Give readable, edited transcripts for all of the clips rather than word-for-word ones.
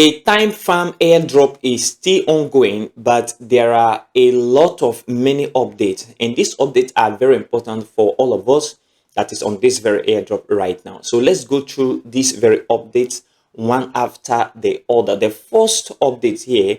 A time farm airdrop is still ongoing, but there are a lot of many updates, and these updates are very important for all of us that is on this very airdrop right now. So let's go through these very updates one after the other. The first update here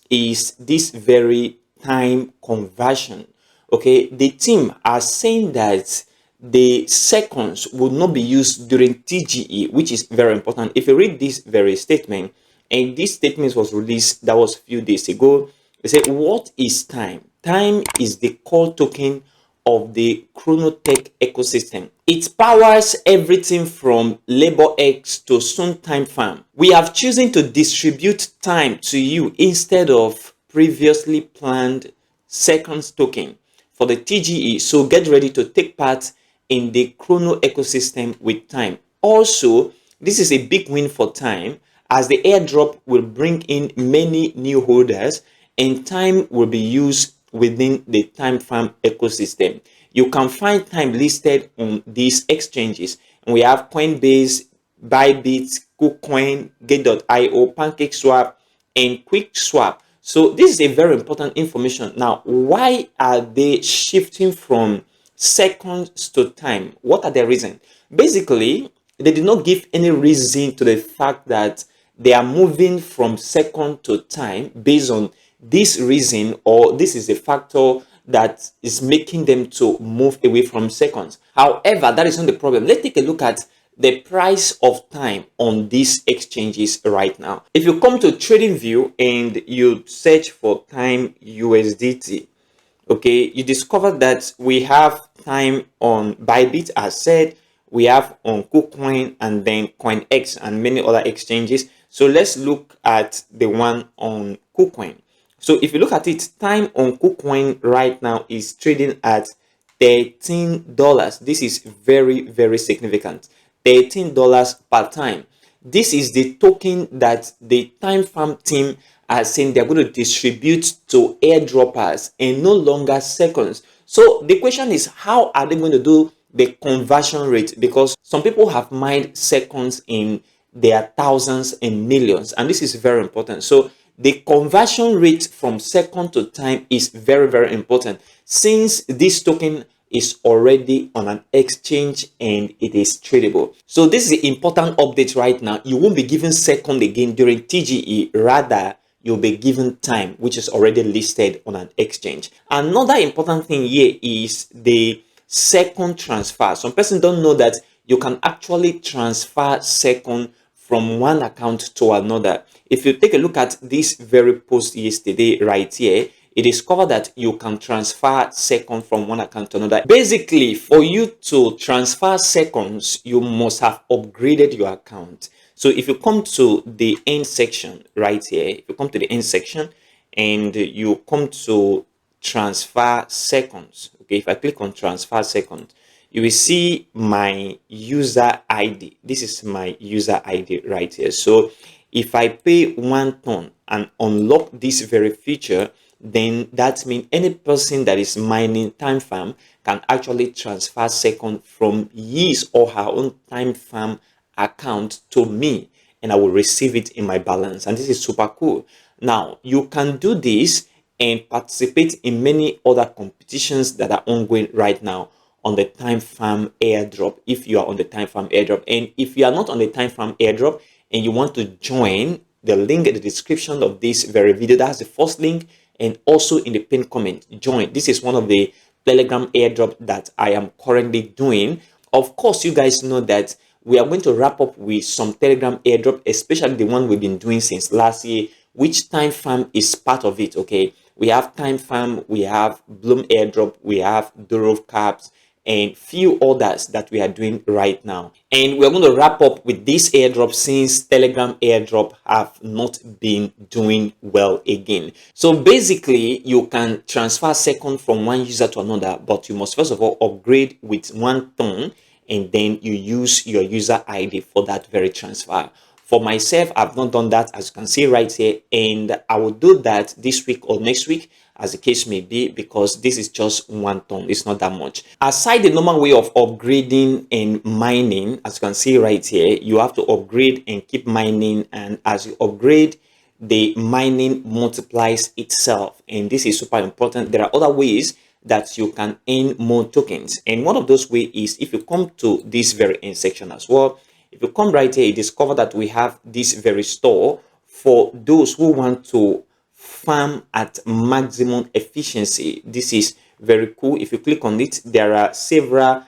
is this very time conversion. Okay, the team are saying that the seconds will not be used during TGE, which is very important. If you read this very statement, and this statement was released, that was a few days ago, they say, what is time? Time is the core token of the chronotech ecosystem. It powers everything from labor X to soon time farm. We have chosen to distribute time to you instead of previously planned seconds token for the TGE. So get ready to take part in the chrono ecosystem with time. Also, this is a big win for time, as the airdrop will bring in many new holders and time will be used within the time farm ecosystem. You can find time listed on these exchanges, and we have Coinbase, Bybit, KuCoin, Gate.io, PancakeSwap, and QuickSwap. So this is a very important information. Now, why are they shifting from seconds to time? What are the reasons? Basically, they did not give any reason to the fact that they are moving from second to time based on this reason, or this is a factor that is making them to move away from seconds. However, that is not the problem. Let's take a look at the price of time on these exchanges right now. If you come to TradingView and you search for time USDT, okay, you discover that we have time on Bybit, as said, we have on KuCoin, and then CoinX and many other exchanges. So let's look at the one on KuCoin. So if you look at it, time on KuCoin right now is trading at $13. This is very, very significant. $13 per time. This is the token that the time farm team are saying they're going to distribute to airdroppers and no longer seconds. So the question is, how are they going to do the conversion rate? Because some people have mined seconds in their thousands and millions, and this is very important. So the conversion rate from second to time is very, very important, since this token is already on an exchange and it is tradable. So this is the important update right now. You won't be given second again during TGE, rather you'll be given time, which is already listed on an exchange. Another important thing here is the second transfer. Some persons don't know that you can actually transfer second from one account to another. If you take a look at this very post yesterday right here, it is covered that you can transfer second from one account to another. Basically, for you to transfer seconds, you must have upgraded your account. So if you come to the end section right here, if you come to the end section and you come to transfer seconds, okay, if I click on transfer seconds, you will see my user ID. This is my user ID right here. So if I pay 1 ton and unlock this very feature, then that means any person that is mining time farm can actually transfer second from his or her own time farm account to me, and I will receive it in my balance. And this is super cool. Now you can do this and participate in many other competitions that are ongoing right now on the time farm airdrop, if you are on the time farm airdrop. And if you are not on the time farm airdrop and you want to join, the link in the description of this very video, that's the first link, and also in the pinned comment, join. This is one of the Telegram airdrop that I am currently doing. Of course, you guys know that we are going to wrap up with some Telegram airdrop, especially the one we've been doing since last year, which time farm is part of it. Okay, we have time farm, we have Bloom airdrop, we have Durov caps, and few others that we are doing right now. And we're going to wrap up with this airdrop, since Telegram airdrop have not been doing well again. So basically, you can transfer second from one user to another, but you must first of all upgrade with 1 ton, and then you use your user ID for that very transfer. For myself, I've not done that, as you can see right here, and I will do that this week or next week, as the case may be, because this is just 1 ton. It's not that much. Aside the normal way of upgrading and mining, as you can see right here, you have to upgrade and keep mining, and as you upgrade, the mining multiplies itself, and this is super important. There are other ways that you can earn more tokens, and one of those ways is if you come to this very end section as well. If you come right here, you discover that we have this very store for those who want to farm at maximum efficiency. This is very cool. If you click on it, there are several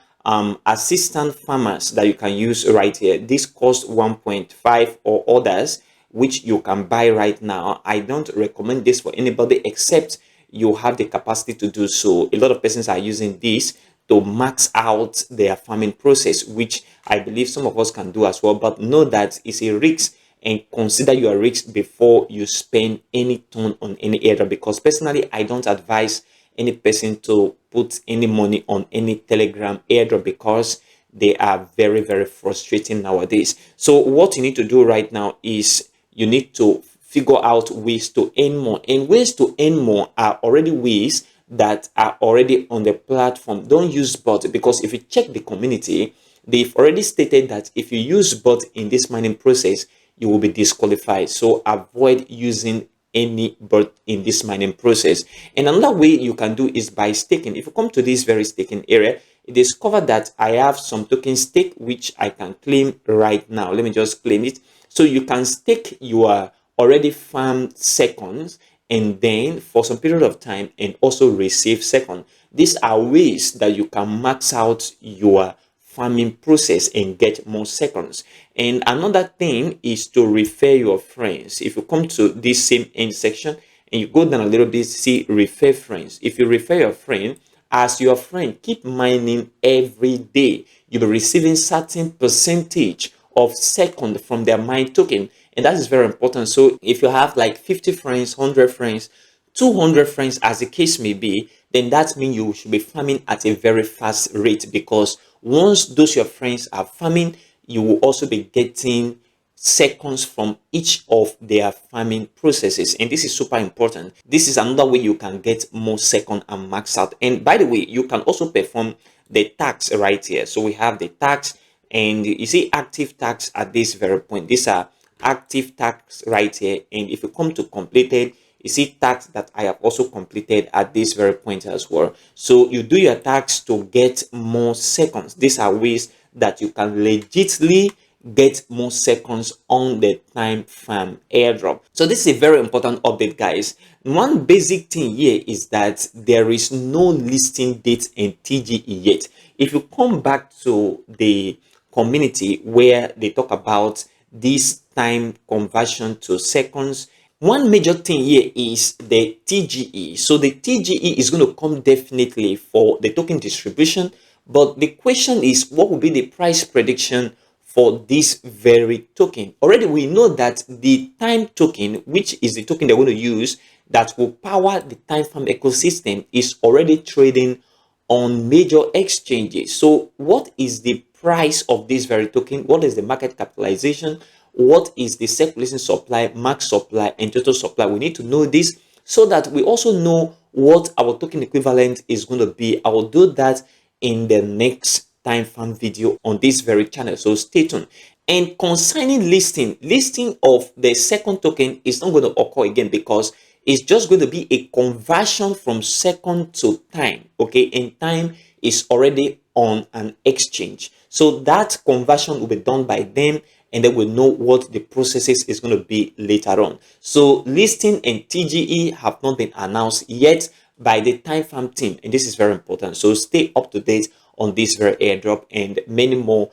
assistant farmers that you can use right here. This costs 1.5 or others, which you can buy right now. I don't recommend this for anybody except you have the capacity to do so. A lot of persons are using this to max out their farming process, which I believe some of us can do as well. But know that it's a risk, and consider your risk before you spend any ton on any airdrop, because personally I don't advise any person to put any money on any Telegram airdrop, because they are very, very frustrating nowadays. So what you need to do right now is you need to figure out ways to earn more, and ways to earn more are already ways that are already on the platform. Don't use bot, because if you check the community, they've already stated that if you use bot in this mining process, you will be disqualified. So avoid using any bot in this mining process. And another way you can do is by staking. If you come to this very staking area, you discover that I have some token stake which I can claim right now. Let me just claim it. So you can stake your already farmed seconds, and then for some period of time, and also receive second. These are ways that you can max out your farming process and get more seconds. And another thing is to refer your friends. If you come to this same end section and you go down a little bit, see refer friends. If you refer your friend, as your friend keep mining every day, you'll be receiving certain percentage of second from their mine token, and that is very important. So if you have like 50 friends, 100 friends, 200 friends, as the case may be, then that means you should be farming at a very fast rate, because once those your friends are farming, you will also be getting seconds from each of their farming processes, and this is super important. This is another way you can get more second and max out. And by the way, you can also perform the tax right here. So we have the tax, and you see active tax at this very point. These are active tax right here, and if you come to completed, you see tax that I have also completed at this very point as well. So you do your tax to get more seconds. These are ways that you can legitimately get more seconds on the time farm airdrop. So this is a very important update, guys. One basic thing here is that there is no listing date in TGE yet. If you come back to the community where they talk about this time conversion to seconds, one major thing here is the TGE. So the TGE is going to come definitely for the token distribution, but the question is, what will be the price prediction for this very token? Already we know that the time token, which is the token they're going to use that will power the time farm ecosystem, is already trading on major exchanges. So what is the price of this very token? What is the market capitalization? What is the circulating supply, max supply, and total supply? We need to know this so that we also know what our token equivalent is going to be. I will do that in the next time farm video on this very channel, so stay tuned. And concerning listing of the second token is not going to occur again, because it's just going to be a conversion from second to time. Okay, and time is already on an exchange, so that conversion will be done by them, and then we'll know what the processes is going to be later on. So listing and TGE have not been announced yet by the time farm team, and this is very important. So stay up to date on this very airdrop, and many more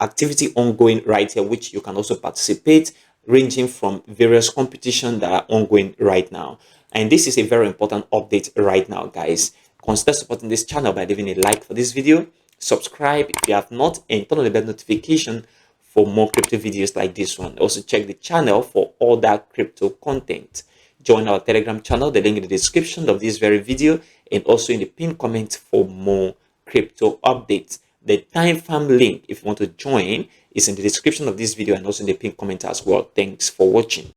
activity ongoing right here, which you can also participate, ranging from various competitions that are ongoing right now. And this is a very important update right now, guys. Consider supporting this channel by leaving a like for this video, subscribe if you have not, and turn on the bell notification for more crypto videos like this one. Also check the channel for all that crypto content. Join our Telegram channel, the link in the description of this very video, and also in the pinned comment for more crypto updates. The time farm link, if you want to join, is in the description of this video and also in the pinned comment as well. Thanks for watching.